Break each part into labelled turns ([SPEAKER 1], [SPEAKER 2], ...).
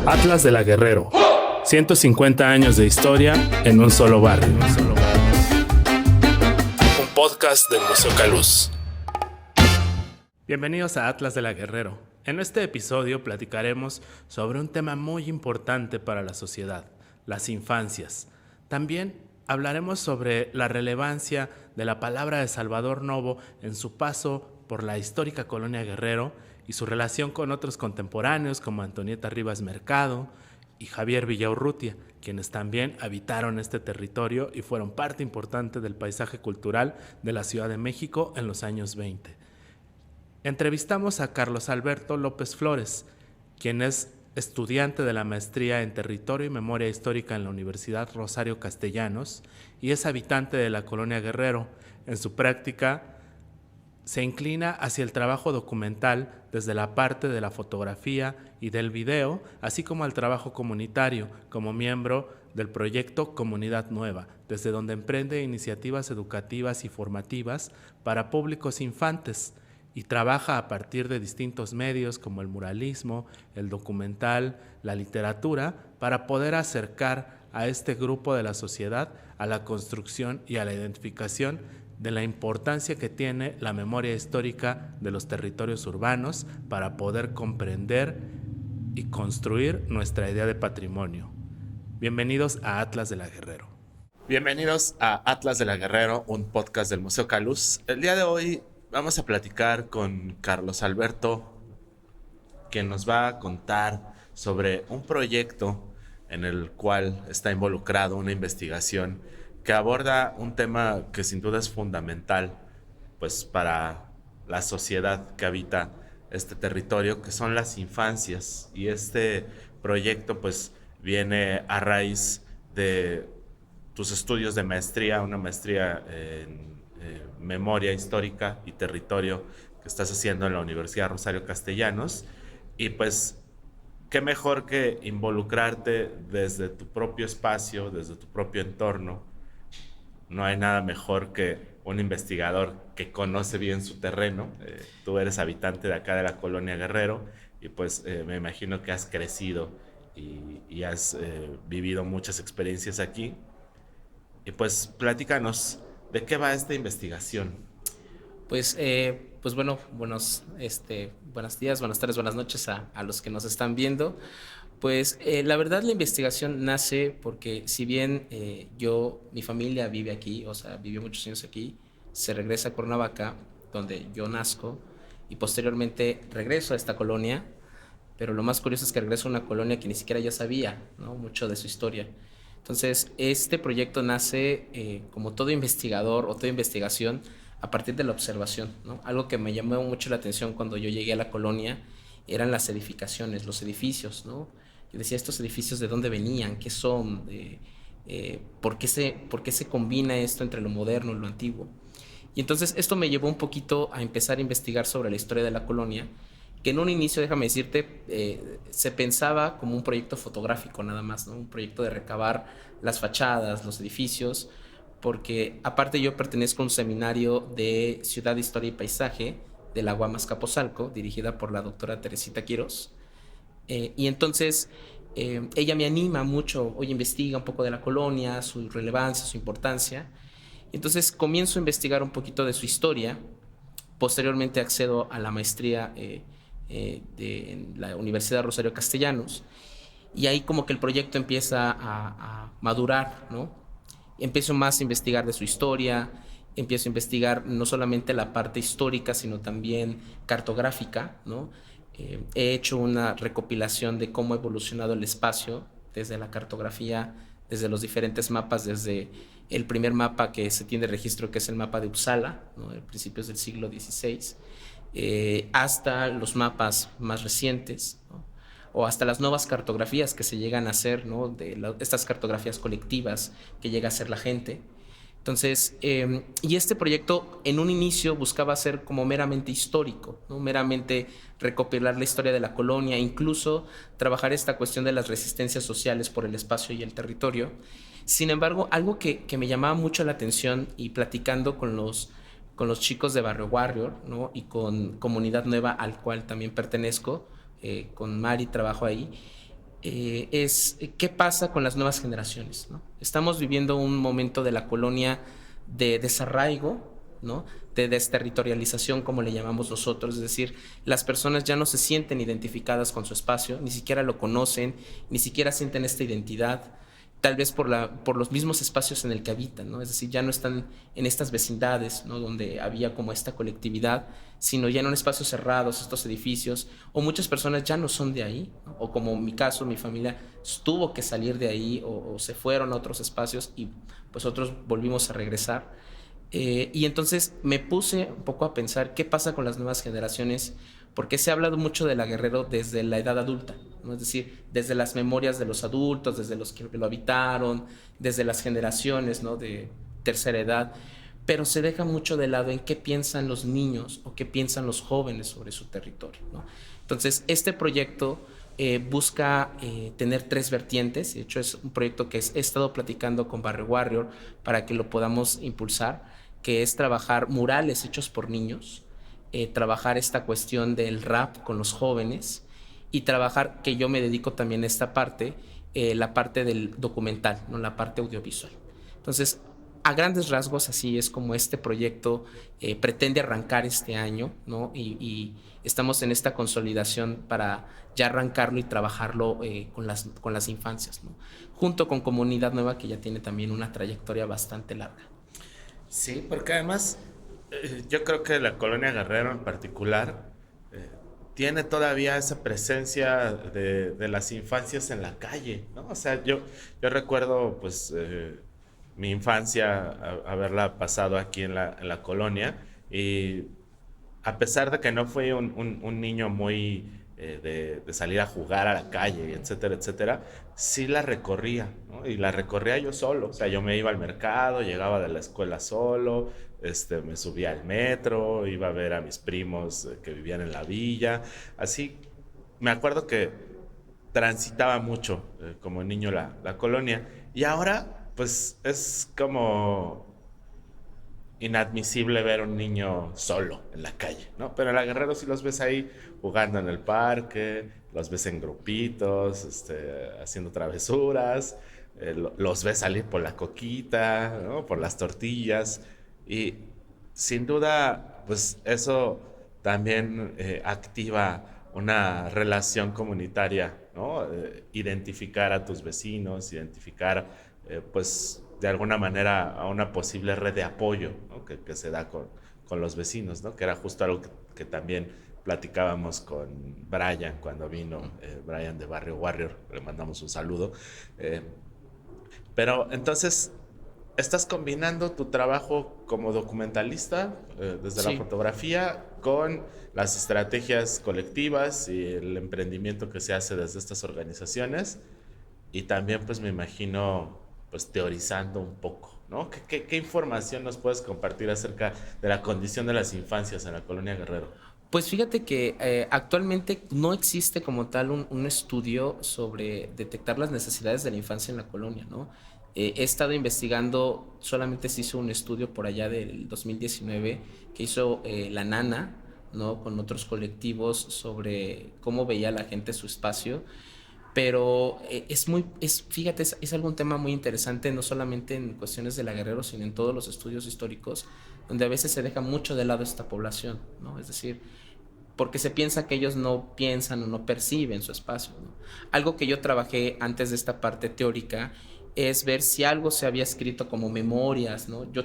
[SPEAKER 1] Atlas de la Guerrero. 150 años de historia en un solo barrio. Un podcast del Museo Caluz. Bienvenidos a Atlas de la Guerrero. En este episodio platicaremos sobre un tema muy importante para la sociedad, las infancias. También hablaremos sobre la relevancia de la palabra de Salvador Novo en su paso por la histórica colonia Guerrero y su relación con otros contemporáneos como Antonieta Rivas Mercado y Javier Villaurrutia, quienes también habitaron este territorio y fueron parte importante del paisaje cultural de la Ciudad de México en los años 20. Entrevistamos a Carlos Alberto López Flores, quien es estudiante de la maestría en Territorio y Memoria Histórica en la Universidad Rosario Castellanos y es habitante de la colonia Guerrero. En su práctica se inclina hacia el trabajo documental desde la parte de la fotografía y del video, así como al trabajo comunitario como miembro del proyecto Comunidad Nueva, desde donde emprende iniciativas educativas y formativas para públicos infantes y trabaja a partir de distintos medios como el muralismo, el documental, la literatura, para poder acercar a este grupo de la sociedad a la construcción y a la identificación de la importancia que tiene la memoria histórica de los territorios urbanos para poder comprender y construir nuestra idea de patrimonio. Bienvenidos a Atlas de la Guerrero. Bienvenidos a Atlas de la Guerrero, un podcast del Museo Caluz. El día de hoy vamos a platicar con Carlos Alberto, quien nos va a contar sobre un proyecto en el cual está involucrado una investigación que aborda un tema que sin duda es fundamental pues, para la sociedad que habita este territorio, que son las infancias. Y este proyecto pues, viene a raíz de tus estudios de maestría, una maestría en Memoria Histórica y Territorio que estás haciendo en la Universidad Rosario Castellanos. Y pues, qué mejor que involucrarte desde tu propio espacio, desde tu propio entorno. No hay nada mejor que un investigador que conoce bien su terreno. Tú eres habitante de acá de la colonia Guerrero y pues me imagino que has crecido y has vivido muchas experiencias aquí. Y pues platícanos, ¿de qué va esta investigación?
[SPEAKER 2] Pues bueno, buenos días, buenas tardes, buenas noches a los que nos están viendo. Pues la verdad la investigación nace porque si bien mi familia vive aquí, o sea, vivió muchos años aquí, se regresa a Cuernavaca, donde yo nazco, y posteriormente regreso a esta colonia, pero lo más curioso es que regreso a una colonia que ni siquiera yo sabía, ¿no? Mucho de su historia. Entonces, este proyecto nace como todo investigador o toda investigación a partir de la observación, ¿no? Algo que me llamó mucho la atención cuando yo llegué a la colonia eran las edificaciones, los edificios, ¿no? Yo decía, ¿estos edificios de dónde venían? ¿Qué son? ¿Por qué se combina esto entre lo moderno y lo antiguo? Y entonces esto me llevó un poquito a empezar a investigar sobre la historia de la colonia, que en un inicio, déjame decirte, se pensaba como un proyecto fotográfico nada más, ¿no? Un proyecto de recabar las fachadas, los edificios, porque aparte yo pertenezco a un seminario de Ciudad, Historia y Paisaje de la UAM Azcapotzalco, dirigida por la doctora Teresita Quiroz. Y entonces ella me anima mucho, oye, investiga un poco de la colonia, su relevancia, su importancia. Entonces comienzo a investigar un poquito de su historia. Posteriormente accedo a la maestría en la Universidad Rosario Castellanos, y ahí como que el proyecto empieza a madurar, ¿no? Empiezo más a investigar de su historia, empiezo a investigar no solamente la parte histórica, sino también cartográfica, ¿no? He hecho una recopilación de cómo ha evolucionado el espacio desde la cartografía, desde los diferentes mapas, desde el primer mapa que se tiene registro, que es el mapa de Uppsala, ¿no? De principios del siglo XVI, hasta los mapas más recientes, ¿no? O hasta las nuevas cartografías que se llegan a hacer, ¿no? Estas cartografías colectivas que llega a hacer la gente. Entonces, y este proyecto en un inicio buscaba ser como meramente histórico, ¿no? Meramente recopilar la historia de la colonia, incluso trabajar esta cuestión de las resistencias sociales por el espacio y el territorio. Sin embargo, algo que me llamaba mucho la atención, y platicando con con los chicos de Barrio Warrior, ¿no? Y con Comunidad Nueva, al cual también pertenezco, con Mari trabajo ahí, es qué pasa con las nuevas generaciones, ¿no? Estamos viviendo un momento de la colonia de desarraigo, ¿no? De desterritorialización, como le llamamos nosotros, es decir, las personas ya no se sienten identificadas con su espacio, ni siquiera lo conocen, ni siquiera sienten esta identidad, tal vez por los mismos espacios en el que habitan, ¿no? Es decir, ya no están en estas vecindades, ¿no? Donde había como esta colectividad, sino ya en un espacios cerrados, estos edificios, o muchas personas ya no son de ahí, ¿no? O como en mi caso, mi familia tuvo que salir de ahí o se fueron a otros espacios y pues otros volvimos a regresar. Y entonces me puse un poco a pensar qué pasa con las nuevas generaciones, porque se ha hablado mucho de la Guerrero desde la edad adulta, ¿no? Es decir, desde las memorias de los adultos, desde los que lo habitaron, desde las generaciones, ¿no? De tercera edad, pero se deja mucho de lado en qué piensan los niños o qué piensan los jóvenes sobre su territorio, ¿no? Entonces, este proyecto busca tener tres vertientes. De hecho, es un proyecto que he estado platicando con Barrio Warrior para que lo podamos impulsar, que es trabajar murales hechos por niños, trabajar esta cuestión del rap con los jóvenes y trabajar, que yo me dedico también a esta parte, la parte del documental, ¿no? La parte audiovisual. Entonces, a grandes rasgos, así es como este proyecto pretende arrancar este año, ¿no? Y estamos en esta consolidación para ya arrancarlo y trabajarlo con las infancias, ¿no? Junto con Comunidad Nueva, que ya tiene también una trayectoria bastante larga.
[SPEAKER 1] Sí, porque además yo creo que la colonia Guerrero en particular tiene todavía esa presencia de las infancias en la calle, ¿no? O sea, yo recuerdo pues mi infancia haberla pasado aquí en la colonia y a pesar de que no fui un niño muy de salir a jugar a la calle, etcétera, etcétera, sí la recorría, ¿no? Y la recorría yo solo, o sea, yo me iba al mercado, llegaba de la escuela solo, me subía al metro, iba a ver a mis primos que vivían en la villa, así, me acuerdo que transitaba mucho como niño la colonia, y ahora, pues, es como inadmisible ver un niño solo en la calle, ¿no? Pero en la Guerrero sí los ves ahí jugando en el parque, los ves en grupitos, haciendo travesuras, los ves salir por la coquita, ¿no? Por las tortillas y sin duda, pues eso también activa una relación comunitaria, ¿no? Identificar a tus vecinos, identificar, pues, de alguna manera a una posible red de apoyo, ¿no? Que se da con los vecinos, ¿no? Que era justo algo que también platicábamos con Brian cuando vino, Brian de Barrio Warrior, le mandamos un saludo. Eh, pero entonces, estás combinando tu trabajo como documentalista, desde la
[SPEAKER 2] Sí.
[SPEAKER 1] fotografía, con las estrategias colectivas y el emprendimiento que se hace desde estas organizaciones. Y también, pues me imagino, pues teorizando un poco, ¿no? ¿Qué información nos puedes compartir acerca de la condición de las infancias en la colonia Guerrero?
[SPEAKER 2] Pues fíjate que actualmente no existe como tal un estudio sobre detectar las necesidades de la infancia en la colonia, ¿no? He estado investigando, solamente se hizo un estudio por allá del 2019 que hizo La Nana, ¿no? Con otros colectivos sobre cómo veía la gente su espacio, pero fíjate, es algún tema muy interesante, no solamente en cuestiones de la Guerrero, sino en todos los estudios históricos, donde a veces se deja mucho de lado esta población, ¿no? Es decir, porque se piensa que ellos no piensan o no perciben su espacio, ¿no? Algo que yo trabajé antes de esta parte teórica es ver si algo se había escrito como memorias, ¿no? Yo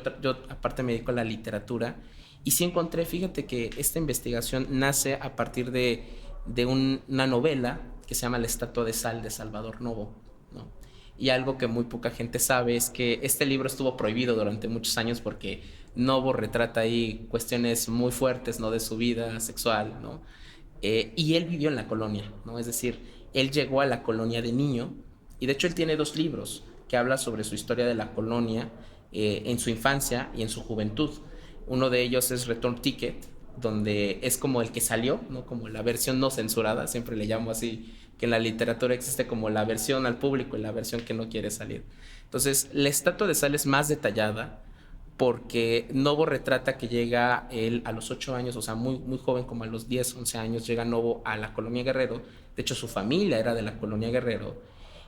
[SPEAKER 2] aparte me dedico a la literatura y sí encontré, fíjate que esta investigación nace a partir de una novela que se llama La Estatua de Sal de Salvador Novo, ¿no? Y algo que muy poca gente sabe es que este libro estuvo prohibido durante muchos años porque Novo retrata ahí cuestiones muy fuertes, ¿no? De su vida sexual, ¿no? Y él vivió en la colonia, ¿no? Es decir, él llegó a la colonia de niño y de hecho él tiene dos libros que habla sobre su historia de la colonia en su infancia y en su juventud. Uno de ellos es Return Ticket, donde es como el que salió, ¿no? Como la versión no censurada, siempre le llamo así, que en la literatura existe como la versión al público y la versión que no quiere salir. Entonces, la estatua de Sal es más detallada, porque Novo retrata que llega él a los 8 años, o sea, muy, muy joven, como a los 10 11 años, llega Novo a la Colonia Guerrero. De hecho, su familia era de la Colonia Guerrero.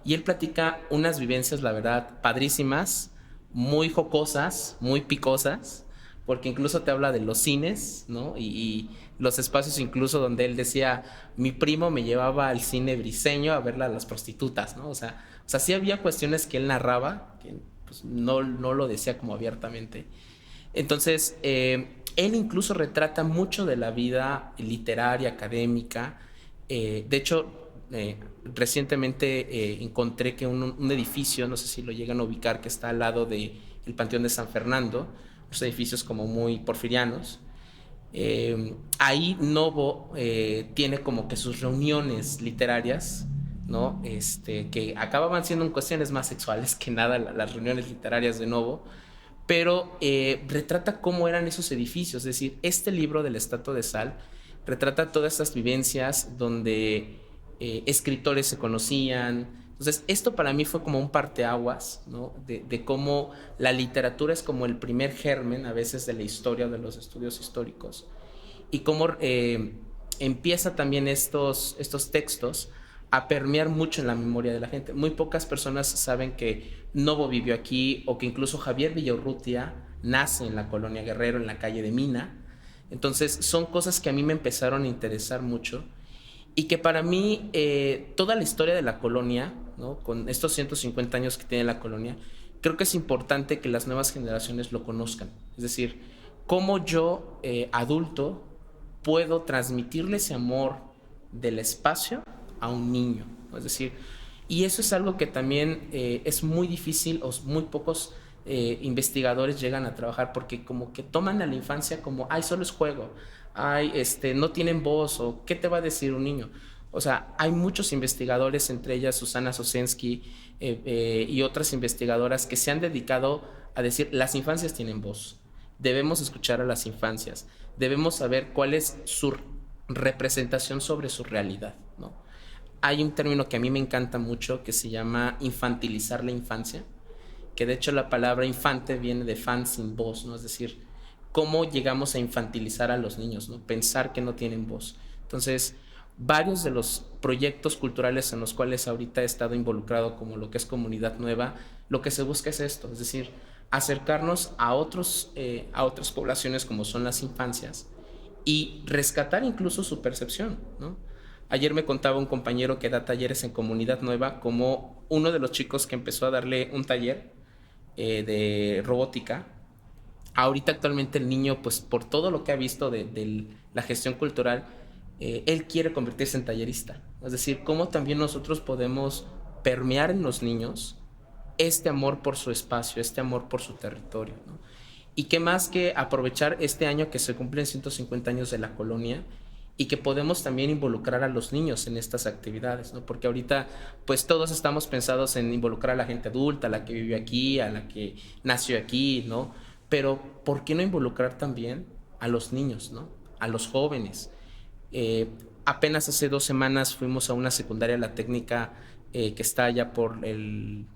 [SPEAKER 2] Y él platica unas vivencias, la verdad, padrísimas, muy jocosas, muy picosas, porque incluso te habla de los cines, ¿no? Y los espacios incluso donde él decía, mi primo me llevaba al cine Briseño a ver a las prostitutas, ¿no? O sea, sí había cuestiones que él narraba, que pues, no lo decía como abiertamente. Entonces, él incluso retrata mucho de la vida literaria, académica. De hecho, recientemente encontré que un edificio, no sé si lo llegan a ubicar, que está al lado del Panteón de San Fernando, unos edificios como muy porfirianos. Ahí Novo tiene como que sus reuniones literarias, ¿no? Que acababan siendo en cuestiones más sexuales que nada las reuniones literarias de Novo, pero retrata cómo eran esos edificios. Es decir, este libro de la Estatua de Sal retrata todas estas vivencias donde escritores se conocían. Entonces, esto para mí fue como un parteaguas, ¿no? De cómo la literatura es como el primer germen a veces de la historia, de los estudios históricos, y cómo empieza también estos textos a permear mucho en la memoria de la gente. Muy pocas personas saben que Novo vivió aquí, o que incluso Javier Villaurrutia nace en la Colonia Guerrero, en la calle de Mina. Entonces son cosas que a mí me empezaron a interesar mucho, y que para mí toda la historia de la colonia, ¿no? Con estos 150 años que tiene la colonia, creo que es importante que las nuevas generaciones lo conozcan. Es decir, cómo yo, adulto, puedo transmitirle ese amor del espacio a un niño, ¿no? Es decir, y eso es algo que también es muy difícil, o muy pocos investigadores llegan a trabajar, porque como que toman a la infancia como, ay, solo es juego, ay, no tienen voz, o qué te va a decir un niño. O sea, hay muchos investigadores, entre ellas Susana Sosensky, y otras investigadoras que se han dedicado a decir, las infancias tienen voz, debemos escuchar a las infancias, debemos saber cuál es su representación sobre su realidad, ¿no? Hay un término que a mí me encanta mucho que se llama infantilizar la infancia, que de hecho la palabra infante viene de fan sin voz, ¿no? Es decir, cómo llegamos a infantilizar a los niños, ¿no? Pensar que no tienen voz. Entonces, varios de los proyectos culturales en los cuales ahorita he estado involucrado, como lo que es Comunidad Nueva, lo que se busca es esto, es decir, acercarnos a otras poblaciones como son las infancias, y rescatar incluso su percepción, ¿no? Ayer me contaba un compañero que da talleres en Comunidad Nueva, como uno de los chicos que empezó a darle un taller de robótica. Ahorita actualmente el niño, pues por todo lo que ha visto de la gestión cultural, él quiere convertirse en tallerista. Es decir, cómo también nosotros podemos permear en los niños este amor por su espacio, este amor por su territorio, ¿no? Y qué más que aprovechar este año que se cumplen 150 años de la colonia, y que podemos también involucrar a los niños en estas actividades, ¿no? Porque ahorita pues todos estamos pensados en involucrar a la gente adulta, a la que vive aquí, a la que nació aquí, ¿no? Pero ¿por qué no involucrar también a los niños, ¿no? A los jóvenes. Apenas hace 2 semanas fuimos a una secundaria, la técnica, que está allá por el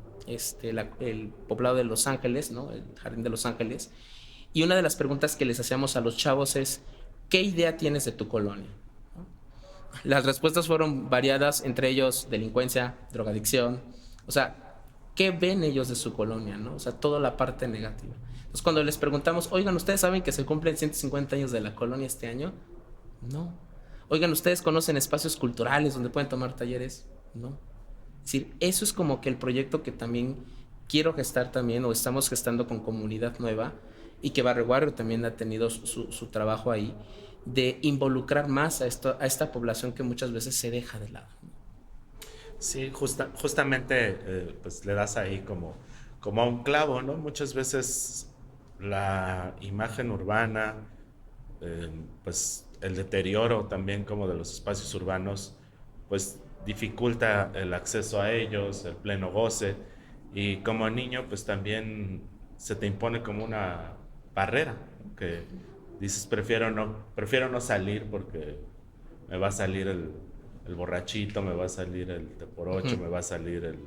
[SPEAKER 2] poblado de Los Ángeles, ¿no? El Jardín de Los Ángeles. Y una de las preguntas que les hacíamos a los chavos es, ¿qué idea tienes de tu colonia? ¿No? Las respuestas fueron variadas, entre ellos delincuencia, drogadicción. O sea, ¿qué ven ellos de su colonia, ¿no? O sea, toda la parte negativa. Entonces, cuando les preguntamos, oigan, ¿ustedes saben que se cumplen 150 años de la colonia este año? No. Oigan, ¿ustedes conocen espacios culturales donde pueden tomar talleres? No. Es decir, eso es como que el proyecto que también quiero gestar también, o estamos gestando con Comunidad Nueva, y que Barrio Guarrio también ha tenido su trabajo ahí, de involucrar más a esta población que muchas veces se deja de lado.
[SPEAKER 1] Sí, justamente pues le das ahí como a un clavo, ¿no? Muchas veces la imagen urbana, pues el deterioro también como de los espacios urbanos, pues dificulta el acceso a ellos, el pleno goce, y como niño pues también se te impone como una barrera, ¿no? Que dices prefiero no salir porque me va a salir el borrachito, me va a salir el te por ocho, me va a salir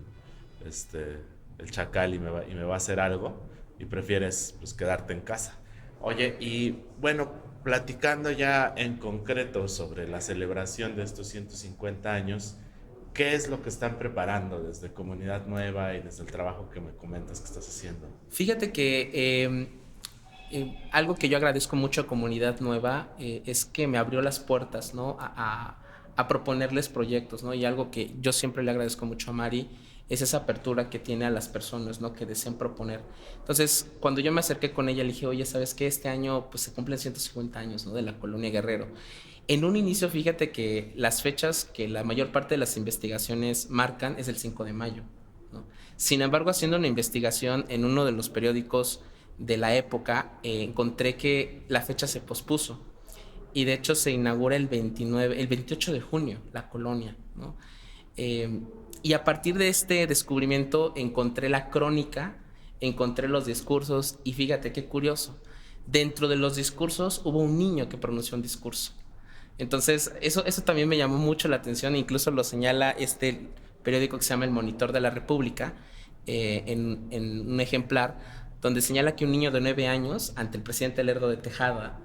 [SPEAKER 1] este, el chacal y me va a hacer algo. y prefieres pues quedarte en casa. Oye, y bueno, platicando ya en concreto sobre la celebración de estos 150 años, ¿qué es lo que están preparando desde Comunidad Nueva y desde el trabajo que me comentas que estás haciendo?
[SPEAKER 2] Fíjate que algo que yo agradezco mucho a Comunidad Nueva es que me abrió las puertas, ¿no? A proponerles proyectos, ¿no? Y algo que yo siempre le agradezco mucho a Mari es esa apertura que tiene a las personas, ¿no? Que desean proponer. Entonces, cuando yo me acerqué con ella, le dije, oye, ¿sabes qué? Este año pues se cumplen 150 años, ¿no? De la Colonia Guerrero. En un inicio, fíjate que las fechas que la mayor parte de las investigaciones marcan es el 5 de mayo, ¿no? Sin embargo, haciendo una investigación en uno de los periódicos de la época, encontré que la fecha se pospuso y de hecho se inaugura el 28 de junio, la colonia, ¿no? Eh, y a partir de este descubrimiento encontré la crónica, encontré los discursos y fíjate qué curioso, dentro de los discursos hubo un niño que pronunció un discurso. Entonces, eso también me llamó mucho la atención, incluso lo señala este periódico que se llama El Monitor de la República, en un ejemplar, donde señala que un niño de 9 años, ante el presidente Lerdo de Tejada,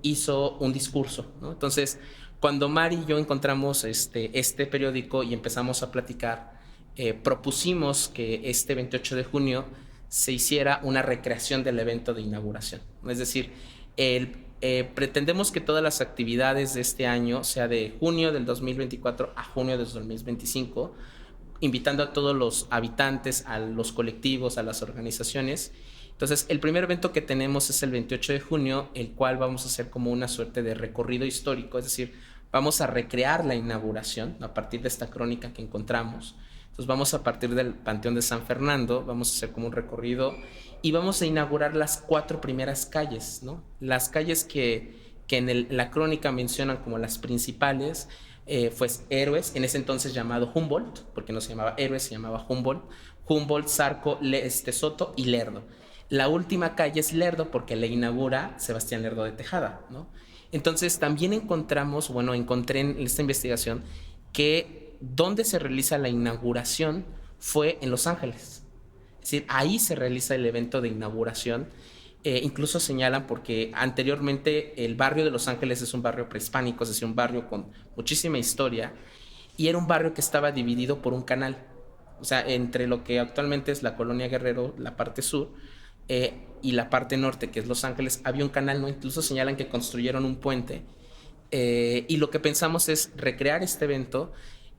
[SPEAKER 2] hizo un discurso, ¿no? Entonces, cuando Mari y yo encontramos este periódico y empezamos a platicar, propusimos que este 28 de junio se hiciera una recreación del evento de inauguración. Es decir, pretendemos que todas las actividades de este año, sea de junio del 2024 a junio del 2025, invitando a todos los habitantes, a los colectivos, a las organizaciones. Entonces, el primer evento que tenemos es el 28 de junio, el cual vamos a hacer como una suerte de recorrido histórico, es decir, vamos a recrear la inauguración a partir de esta crónica que encontramos. Entonces, vamos a partir del Panteón de San Fernando, vamos a hacer como un recorrido y vamos a inaugurar las 4 primeras calles, ¿no? Las calles que en la crónica mencionan como las principales, pues Héroes, en ese entonces llamado Humboldt, porque no se llamaba Héroes, se llamaba Humboldt, Zarco, Soto y Lerdo. La última calle es Lerdo porque la inaugura Sebastián Lerdo de Tejada, ¿no? Entonces también encontré en esta investigación que donde se realiza la inauguración fue en Los Ángeles. Es decir, ahí se realiza el evento de inauguración. Incluso señalan porque anteriormente el barrio de Los Ángeles es un barrio prehispánico, es decir, un barrio con muchísima historia, y era un barrio que estaba dividido por un canal. O sea, entre lo que actualmente es la Colonia Guerrero, la parte sur, y la parte norte, que es Los Ángeles, había un canal, ¿no? Incluso señalan que construyeron un puente, y lo que pensamos es recrear este evento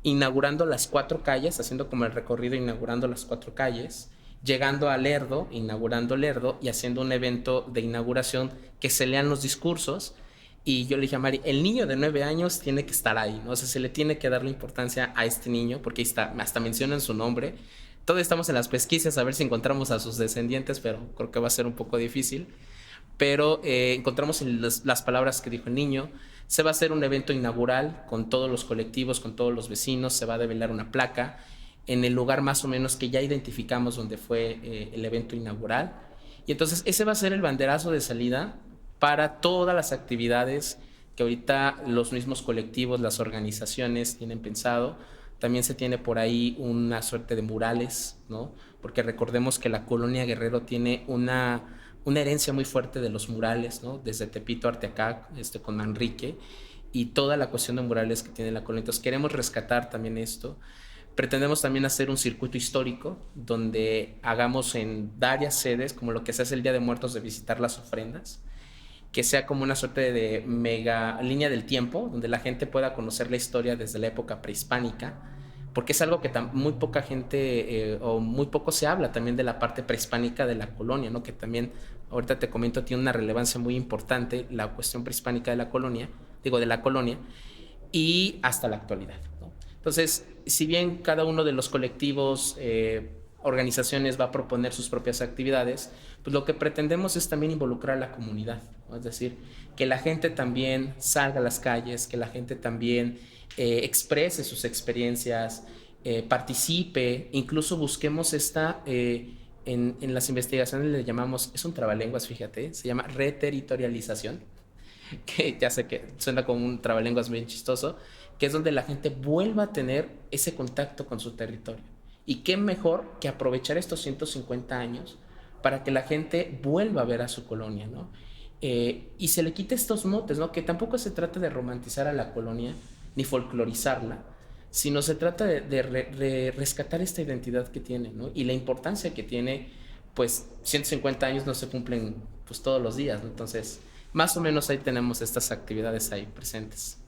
[SPEAKER 2] inaugurando las 4 calles, haciendo como el recorrido inaugurando las 4 calles, llegando a Lerdo, inaugurando Lerdo y haciendo un evento de inauguración que se lean los discursos. Y yo le dije a Mari, el niño de 9 años tiene que estar ahí, ¿no? O sea, se le tiene que dar la importancia a este niño, porque ahí está, hasta mencionan su nombre. Todavía estamos en las pesquisas a ver si encontramos a sus descendientes, pero creo que va a ser un poco difícil. Pero encontramos las palabras que dijo el niño. Se va a hacer un evento inaugural con todos los colectivos, con todos los vecinos, se va a develar una placa en el lugar más o menos que ya identificamos donde fue el evento inaugural. Y entonces ese va a ser el banderazo de salida para todas las actividades que ahorita los mismos colectivos, las organizaciones tienen pensado. También se tiene por ahí una suerte de murales, ¿no? Porque recordemos que la Colonia Guerrero tiene una herencia muy fuerte de los murales, ¿no? Desde Tepito a Arteacac, con Manrique, y toda la cuestión de murales que tiene la colonia. Entonces queremos rescatar también esto. Pretendemos también hacer un circuito histórico donde hagamos en varias sedes, como lo que se hace el Día de Muertos, de visitar las ofrendas, que sea como una suerte de mega línea del tiempo, donde la gente pueda conocer la historia desde la época prehispánica, porque es algo que muy poca gente o muy poco se habla también de la parte prehispánica de la colonia, ¿no? Que también, ahorita te comento, tiene una relevancia muy importante la cuestión prehispánica de la colonia, y hasta la actualidad, ¿no? Entonces, si bien cada uno de los colectivos, organizaciones va a proponer sus propias actividades, pues lo que pretendemos es también involucrar a la comunidad, ¿no? Es decir, que la gente también salga a las calles, que la gente también exprese sus experiencias, participe, incluso busquemos en las investigaciones le llamamos, es un trabalenguas, fíjate, se llama reterritorialización, que ya sé que suena como un trabalenguas bien chistoso, que es donde la gente vuelva a tener ese contacto con su territorio. Y qué mejor que aprovechar estos 150 años para que la gente vuelva a ver a su colonia, ¿no? Y se le quite estos motes, ¿no? Que tampoco se trata de romantizar a la colonia ni folclorizarla, sino se trata de rescatar esta identidad que tiene, ¿no? Y la importancia que tiene, pues 150 años no se cumplen pues todos los días, ¿no? Entonces, más o menos ahí tenemos estas actividades ahí presentes.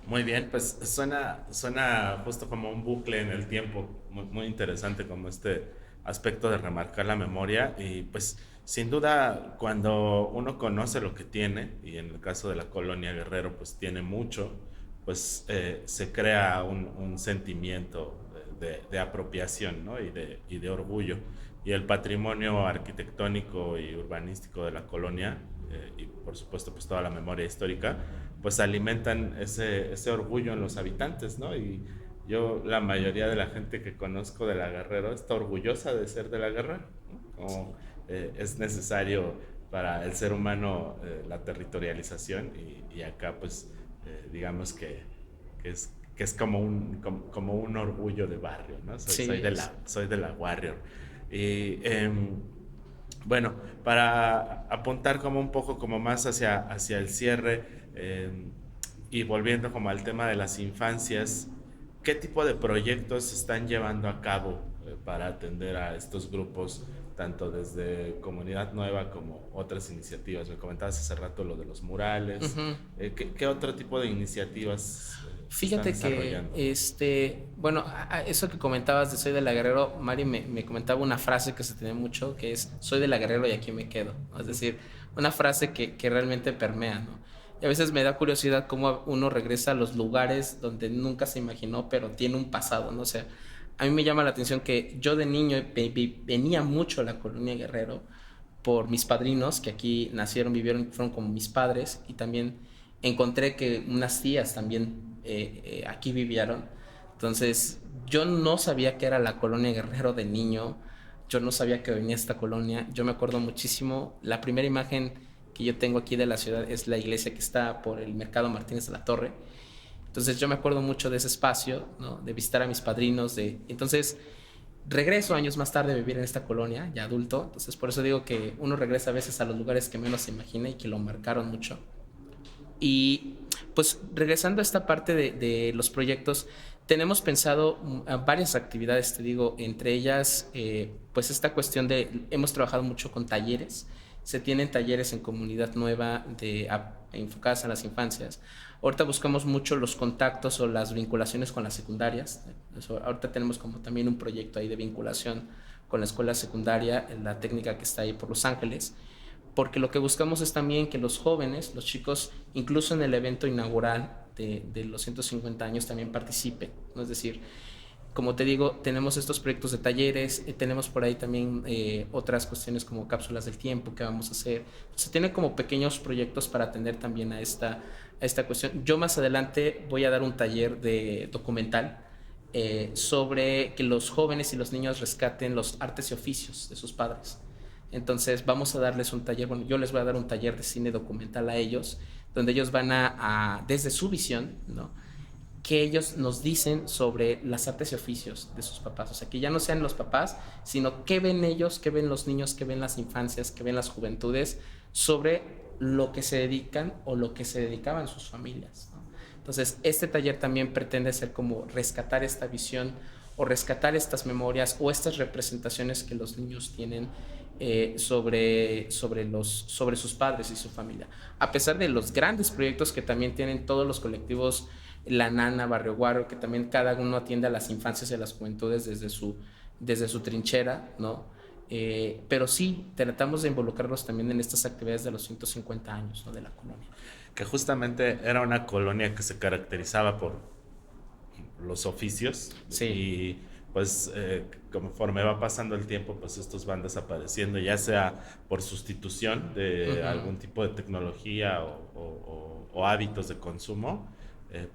[SPEAKER 1] Muy bien, pues suena justo como un bucle en el tiempo, muy interesante como este aspecto de remarcar la memoria y pues sin duda cuando uno conoce lo que tiene, y en el caso de la colonia Guerrero pues tiene mucho, pues se crea un sentimiento de apropiación, ¿no? y de orgullo. Y el patrimonio arquitectónico y urbanístico de la colonia, y por supuesto pues toda la memoria histórica, pues alimentan ese orgullo en los habitantes, ¿no? Y yo, la mayoría de la gente que conozco de la Guerrero está orgullosa de ser de la Guerrero, ¿no? Como es necesario para el ser humano la territorialización y acá pues digamos que es como un orgullo de barrio, ¿no? Soy
[SPEAKER 2] Sí,
[SPEAKER 1] de la Warrior. Y bueno, para apuntar como un poco como más hacia el cierre, eh, y volviendo como al tema de las infancias, ¿qué tipo de proyectos se están llevando a cabo para atender a estos grupos, tanto desde Comunidad Nueva como otras iniciativas? Me comentabas hace rato lo de los murales.
[SPEAKER 2] uh-huh.
[SPEAKER 1] ¿Qué otro tipo de iniciativas se están
[SPEAKER 2] Fíjate que,
[SPEAKER 1] desarrollando?
[SPEAKER 2] bueno, eso que comentabas de Soy de la Guerrero, Mari me comentaba una frase que se tiene mucho, que es Soy de la Guerrero y aquí me quedo, ¿no? Es decir, una frase que realmente permea, ¿no? Y a veces me da curiosidad cómo uno regresa a los lugares donde nunca se imaginó, pero tiene un pasado, ¿no? O sea, a mí me llama la atención que yo de niño venía mucho a la colonia Guerrero por mis padrinos, que aquí nacieron, vivieron, fueron como mis padres, y también encontré que unas tías también aquí vivieron. Entonces, yo no sabía que era la colonia Guerrero de niño, yo no sabía que venía esta colonia. Yo me acuerdo muchísimo, la primera imagen que yo tengo aquí de la ciudad es la iglesia que está por el Mercado Martínez de la Torre. Entonces, yo me acuerdo mucho de ese espacio, ¿no? De visitar a mis padrinos. Entonces, regreso años más tarde a vivir en esta colonia, ya adulto. Entonces, por eso digo que uno regresa a veces a los lugares que menos se imagina y que lo marcaron mucho. Y pues regresando a esta parte de los proyectos, tenemos pensado varias actividades, te digo, entre ellas, pues esta cuestión hemos trabajado mucho con talleres, se tienen talleres en Comunidad Nueva enfocadas a las infancias. Ahorita buscamos mucho los contactos o las vinculaciones con las secundarias. Ahorita tenemos como también un proyecto ahí de vinculación con la escuela secundaria, la técnica que está ahí por Los Ángeles, porque lo que buscamos es también que los jóvenes, los chicos, incluso en el evento inaugural de los 150 años también participen, ¿no? Es decir, como te digo, tenemos estos proyectos de talleres, tenemos por ahí también otras cuestiones como cápsulas del tiempo que vamos a hacer. Se tiene como pequeños proyectos para atender también a esta cuestión. Yo más adelante voy a dar un taller de documental sobre que los jóvenes y los niños rescaten los artes y oficios de sus padres. Entonces vamos a darles un taller, bueno, yo les voy a dar un taller de cine documental a ellos, donde ellos van desde su visión, ¿no? Que ellos nos dicen sobre las artes y oficios de sus papás. O sea, que ya no sean los papás, sino qué ven ellos, qué ven los niños, qué ven las infancias, qué ven las juventudes sobre lo que se dedican o lo que se dedicaban sus familias, ¿no? Entonces, este taller también pretende ser como rescatar esta visión o rescatar estas memorias o estas representaciones que los niños tienen sobre sus padres y su familia. A pesar de los grandes proyectos que también tienen todos los colectivos, La Nana, Barrio Guaro, que también cada uno atiende a las infancias y a las juventudes desde su trinchera, ¿no? Pero sí, tratamos de involucrarlos también en estas actividades de los 150 años, ¿no? De la colonia.
[SPEAKER 1] Que justamente era una colonia que se caracterizaba por los oficios
[SPEAKER 2] Sí.
[SPEAKER 1] y pues conforme va pasando el tiempo pues estos van desapareciendo, ya sea por sustitución de algún tipo de tecnología o hábitos de consumo,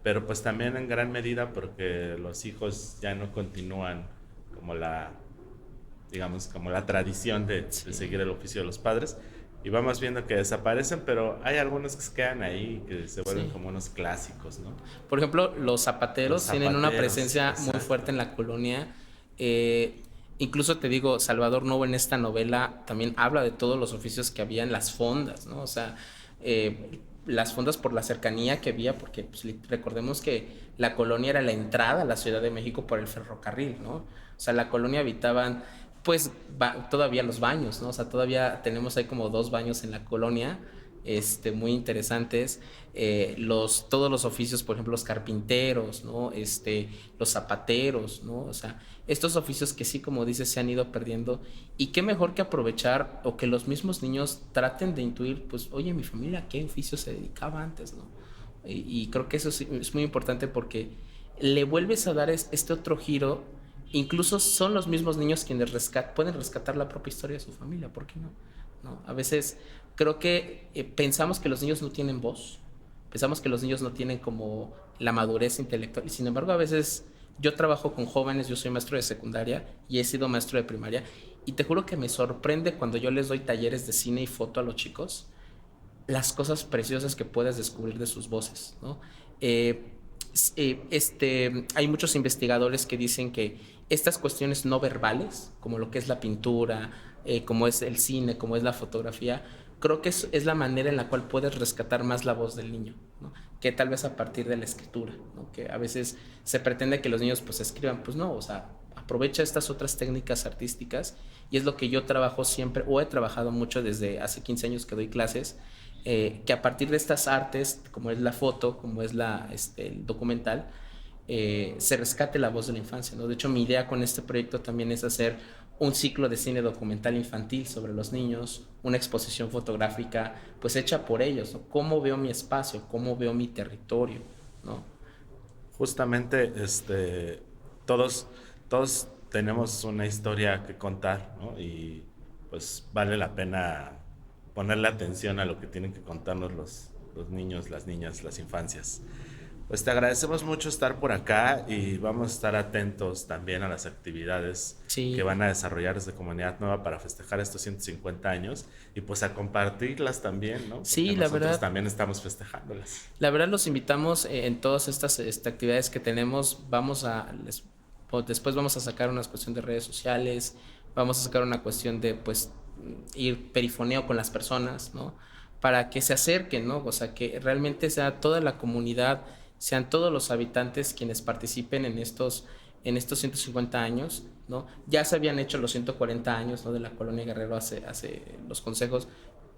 [SPEAKER 1] pero pues también en gran medida porque los hijos ya no continúan como digamos, como la tradición de seguir el oficio de los padres, y vamos viendo que desaparecen, pero hay algunos que se quedan ahí, que se vuelven como unos clásicos, ¿no?
[SPEAKER 2] Por ejemplo, los zapateros tienen una presencia muy
[SPEAKER 1] exacto.
[SPEAKER 2] fuerte en la colonia. Incluso te digo, Salvador Novo en esta novela también habla de todos los oficios que había en las fondas, ¿no? O sea, las fondas por la cercanía que había, porque pues, recordemos que la colonia era la entrada a la Ciudad de México por el ferrocarril, ¿no? O sea, la colonia habitaban, pues, todavía los baños, ¿no? O sea, todavía tenemos ahí como 2 baños en la colonia, muy interesantes. Todos los oficios, por ejemplo, los carpinteros, ¿no? Los zapateros, ¿no? O sea, estos oficios que sí, como dices, se han ido perdiendo. Y qué mejor que aprovechar o que los mismos niños traten de intuir, pues, oye, mi familia, ¿a qué oficio se dedicaba antes, no? Y creo que eso es muy importante porque le vuelves a dar este otro giro. Incluso son los mismos niños quienes pueden rescatar la propia historia de su familia, ¿por qué no? ¿No? A veces creo que pensamos que los niños no tienen voz, pensamos que los niños no tienen como la madurez intelectual, y sin embargo a veces yo trabajo con jóvenes, yo soy maestro de secundaria y he sido maestro de primaria, y te juro que me sorprende cuando yo les doy talleres de cine y foto a los chicos, las cosas preciosas que puedes descubrir de sus voces, ¿no? Hay muchos investigadores que dicen que estas cuestiones no verbales, como lo que es la pintura, como es el cine, como es la fotografía, creo que es la manera en la cual puedes rescatar más la voz del niño, ¿no? Que tal vez a partir de la escritura, ¿no? Que a veces se pretende que los niños pues escriban, pues no, o sea, aprovecha estas otras técnicas artísticas, y es lo que yo trabajo siempre, o he trabajado mucho desde hace 15 años que doy clases, que a partir de estas artes, como es la foto, como es el documental, se rescate la voz de la infancia, ¿no? De hecho, mi idea con este proyecto también es hacer un ciclo de cine documental infantil sobre los niños, una exposición fotográfica, pues hecha por ellos, ¿no? ¿Cómo veo mi espacio? ¿Cómo veo mi territorio? ¿No?
[SPEAKER 1] Justamente, todos, todos tenemos una historia que contar, ¿no? Y pues vale la pena ponerle atención a lo que tienen que contarnos los niños, las niñas, las infancias. Pues te agradecemos mucho estar por acá y vamos a estar atentos también a las actividades
[SPEAKER 2] Sí.
[SPEAKER 1] que van a desarrollar desde Comunidad Nueva para festejar estos 150 años y pues a compartirlas también, ¿no? Porque
[SPEAKER 2] Sí, la
[SPEAKER 1] nosotros
[SPEAKER 2] verdad.
[SPEAKER 1] también estamos festejándolas.
[SPEAKER 2] La verdad los invitamos en todas estas actividades que tenemos. Después vamos a sacar una cuestión de redes sociales, vamos a sacar una cuestión de pues ir perifoneo con las personas, ¿no? Para que se acerquen, ¿no? O sea, que realmente sea toda la comunidad, sean todos los habitantes quienes participen en estos 150 años, ¿no? Ya se habían hecho los 140 años, ¿no? De la Colonia Guerrero hace los consejos.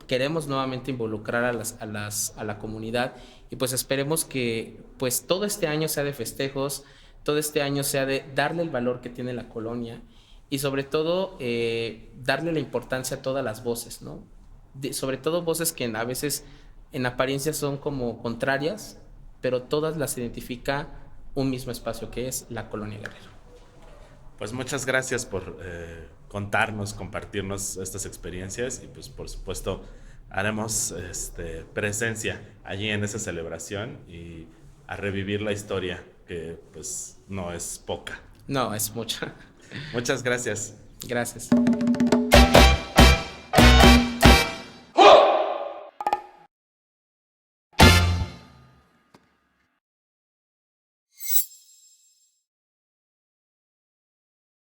[SPEAKER 2] Queremos nuevamente involucrar a la comunidad, y pues esperemos que pues todo este año sea de festejos, todo este año sea de darle el valor que tiene la colonia, y sobre todo darle la importancia a todas las voces, ¿no? Sobre todo voces que a veces en apariencia son como contrarias, pero todas las identifica un mismo espacio que es la Colonia Guerrero.
[SPEAKER 1] Pues muchas gracias por contarnos, compartirnos estas experiencias y pues por supuesto haremos presencia allí en esa celebración y a revivir la historia que pues no es poca.
[SPEAKER 2] No, es mucha.
[SPEAKER 1] Muchas gracias.
[SPEAKER 2] Gracias.